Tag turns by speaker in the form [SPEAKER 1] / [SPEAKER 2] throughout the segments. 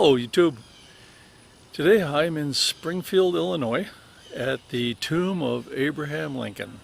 [SPEAKER 1] Hello YouTube. Today I'm in Springfield, Illinois at the tomb of Abraham Lincoln,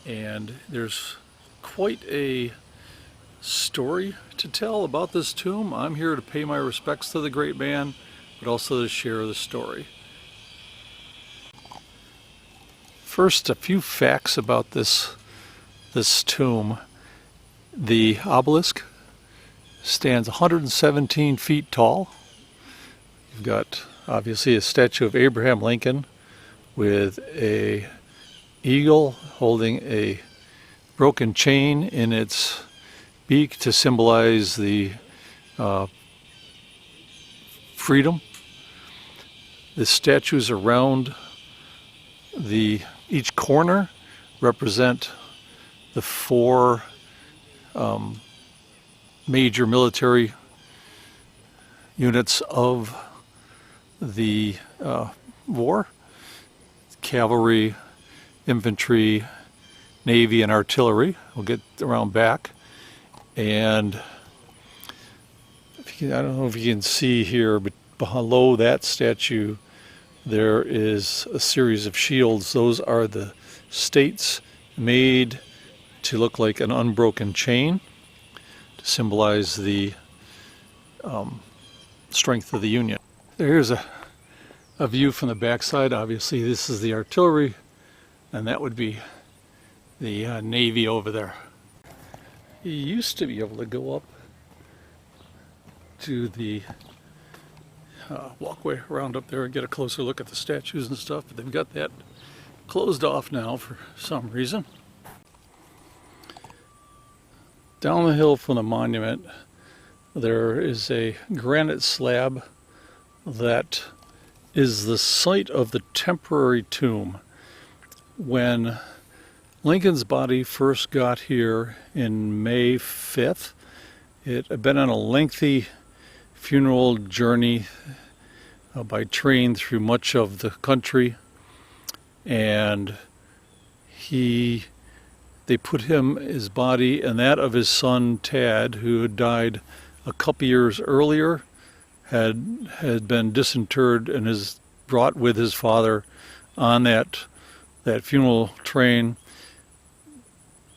[SPEAKER 1] and there's quite a story to tell about this tomb. I'm here to pay my respects to the great man, but also to share the story. First, a few facts about this tomb. The obelisk stands 117 feet tall. You've got obviously a statue of Abraham Lincoln with a eagle holding a broken chain in its beak to symbolize the freedom. The statues around each corner represent the four major military units of the war: cavalry, infantry, navy, and artillery. We'll get around back. And I don't know if you can see here, but below that statue there is a series of shields. Those are the states made to look like an unbroken chain to symbolize the strength of the Union. Here's a view from the backside. Obviously this is the artillery, and that would be the navy over there. You used to be able to go up to the walkway around up there and get a closer look at the statues and stuff, but they've got that closed off now for some reason. Down the hill from the monument there is a granite slab that is the site of the temporary tomb. When Lincoln's body first got here in May 5th, it had been on a lengthy funeral journey by train through much of the country, and they put his body and that of his son Tad, who had died a couple years earlier, had been disinterred and is brought with his father on that funeral train.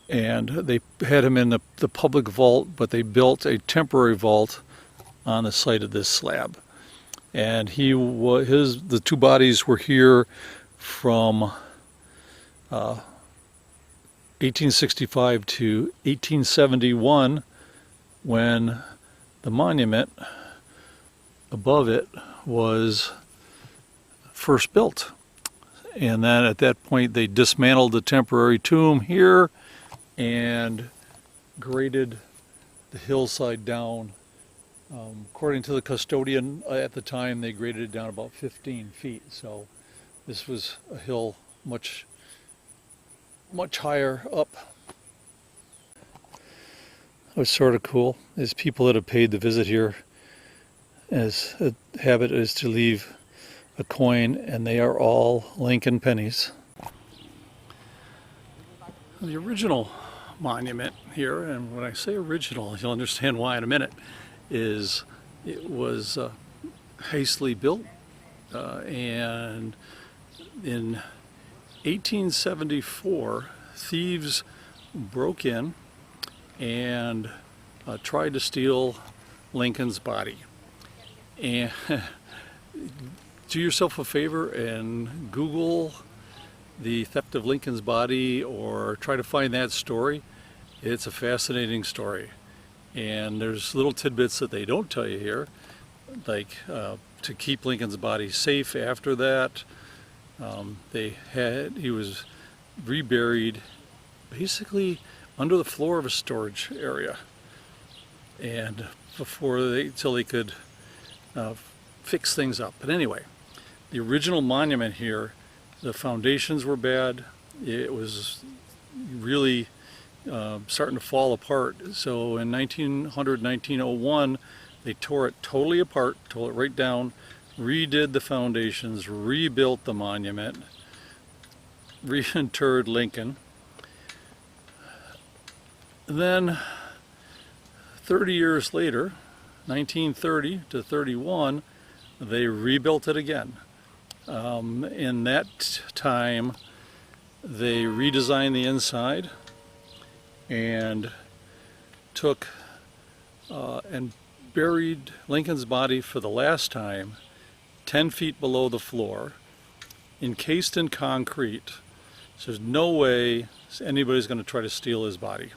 [SPEAKER 1] And they had him in the public vault, but they built a temporary vault on the site of this slab. And the two bodies were here from 1865 to 1871, when the monument above it was first built. And then at that point they dismantled the temporary tomb here and graded the hillside down. According to the custodian at the time, they graded it down about 15 feet. So this was a hill much higher up. What's sort of cool is people that have paid the visit here, as a habit is to leave a coin, and they are all Lincoln pennies. The original monument here, and when I say original, you'll understand why in a minute, is it was hastily built, and in 1874 thieves broke in and tried to steal Lincoln's body. And do yourself a favor and Google the theft of Lincoln's body, or try to find that story. It's a fascinating story, and there's little tidbits that they don't tell you here, like to keep Lincoln's body safe after that. He was reburied basically under the floor of a storage area, and till they could fix things up. But anyway, the original monument here, the foundations were bad. It was really starting to fall apart. So in 1901, they tore it totally apart, tore it right down, redid the foundations, rebuilt the monument, reinterred Lincoln. Then 30 years later, 1930 to 31, they rebuilt it again. In that time, they redesigned the inside and took and buried Lincoln's body for the last time 10 feet below the floor, encased in concrete. So there's no way anybody's going to try to steal his body.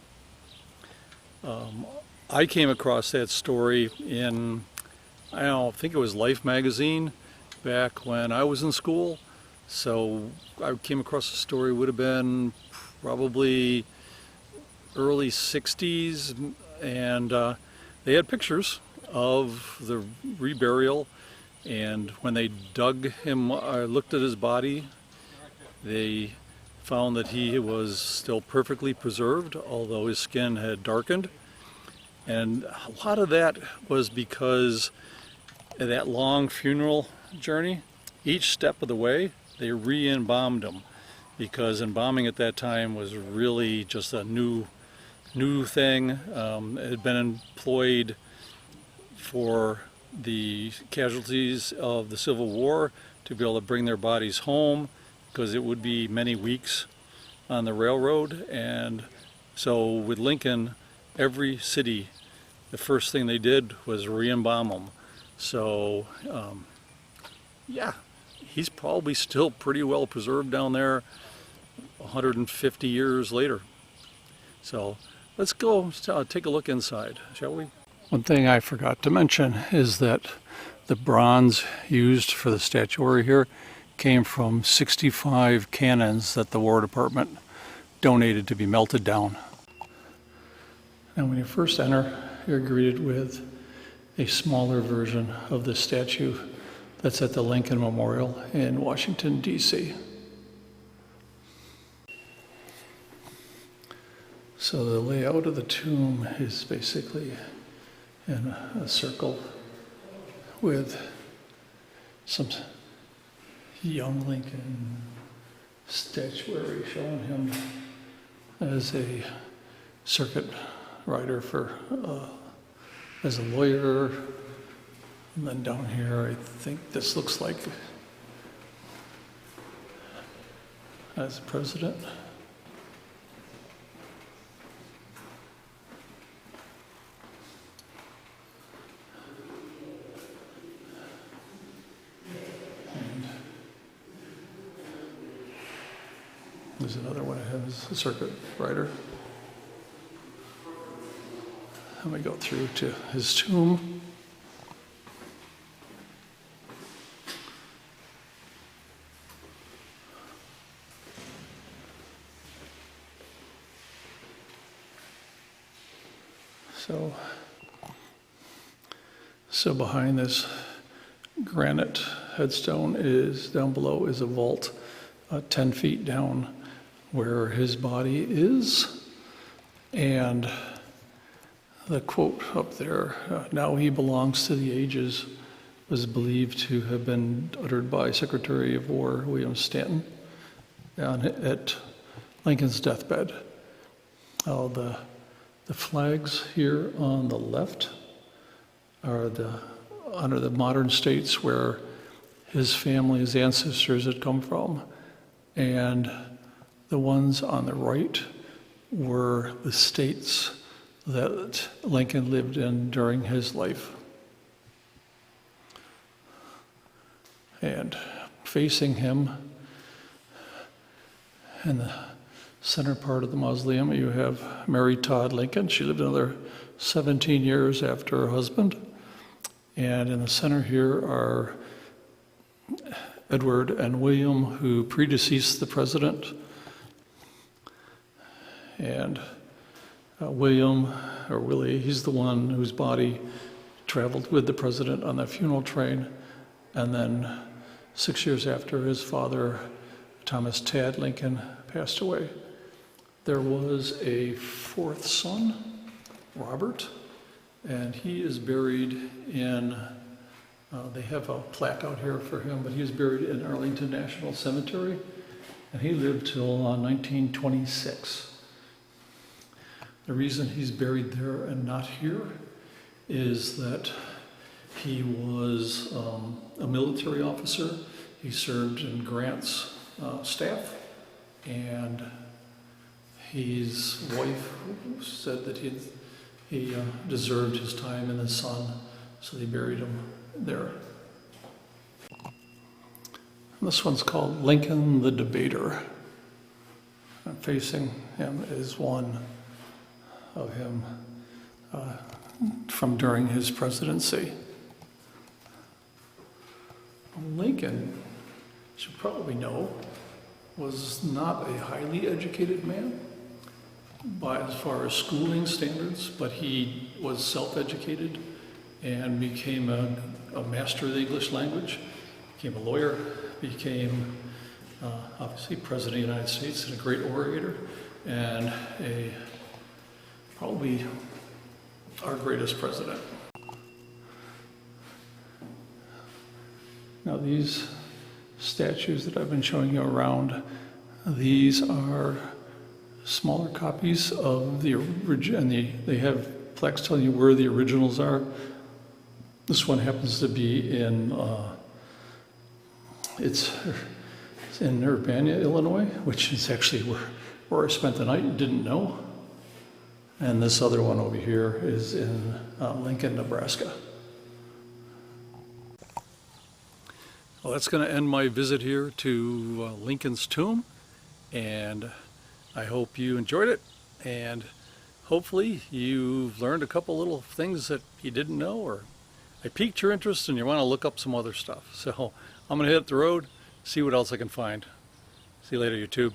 [SPEAKER 1] I came across that story in, I think it was Life magazine back when I was in school. So I came across the story, would have been probably early 60s, and they had pictures of the reburial, and when they dug him, looked at his body, they found that he was still perfectly preserved, although his skin had darkened. And a lot of that was because of that long funeral journey. Each step of the way, they re-embalmed him, because embalming at that time was really just a new thing. It had been employed for the casualties of the Civil War to be able to bring their bodies home, because it would be many weeks on the railroad. And so with Lincoln, every city, the first thing they did was re-embalm him. So yeah, he's probably still pretty well preserved down there 150 years later. So let's go take a look inside, shall we? One thing I forgot to mention is that the bronze used for the statuary here came from 65 cannons that the War Department donated to be melted down. Now when you first enter, you're greeted with a smaller version of the statue that's at the Lincoln Memorial in Washington, D.C. So the layout of the tomb is basically in a circle with some young Lincoln statuary showing him as a circuit rider as a lawyer. And then down here, I think this looks like as president. And there's another one that has a circuit rider. And we go through to his tomb. So behind this granite headstone is, down below is a vault 10 feet down where his body is. And the quote up there, "Now he belongs to the ages," was believed to have been uttered by Secretary of War William Stanton at Lincoln's deathbed. The flags here on the left are under the modern states where his family, his ancestors had come from, and the ones on the right were the states that Lincoln lived in during his life. And facing him in the center part of the mausoleum, you have Mary Todd Lincoln. She lived another 17 years after her husband. And in the center here are Edward and William, who predeceased the president. And William, or Willie, he's the one whose body traveled with the president on the funeral train. And then 6 years after his father, Thomas Tad Lincoln, passed away, there was a fourth son, Robert, and he is buried in, they have a plaque out here for him, but he is buried in Arlington National Cemetery, and he lived till 1926. The reason he's buried there and not here is that he was a military officer. He served in Grant's staff, and his wife said that he deserved his time in the sun, so they buried him there. This one's called Lincoln the Debater. And facing him is one of him from during his presidency. Lincoln, as you probably know, was not a highly educated man by as far as schooling standards, but he was self-educated and became a master of the English language, became a lawyer, became obviously President of the United States and a great orator, and probably our greatest president. Now these statues that I've been showing you around, these are smaller copies of the original, and they have plaques telling you where the originals are. This one happens to be in, it's in Urbana, Illinois, which is actually where I spent the night and didn't know. And this other one over here is in Lincoln, Nebraska. Well, that's going to end my visit here to Lincoln's tomb, and I hope you enjoyed it, and hopefully you've learned a couple little things that you didn't know, or I piqued your interest and you want to look up some other stuff. So I'm going to hit the road, see what else I can find. See you later, YouTube.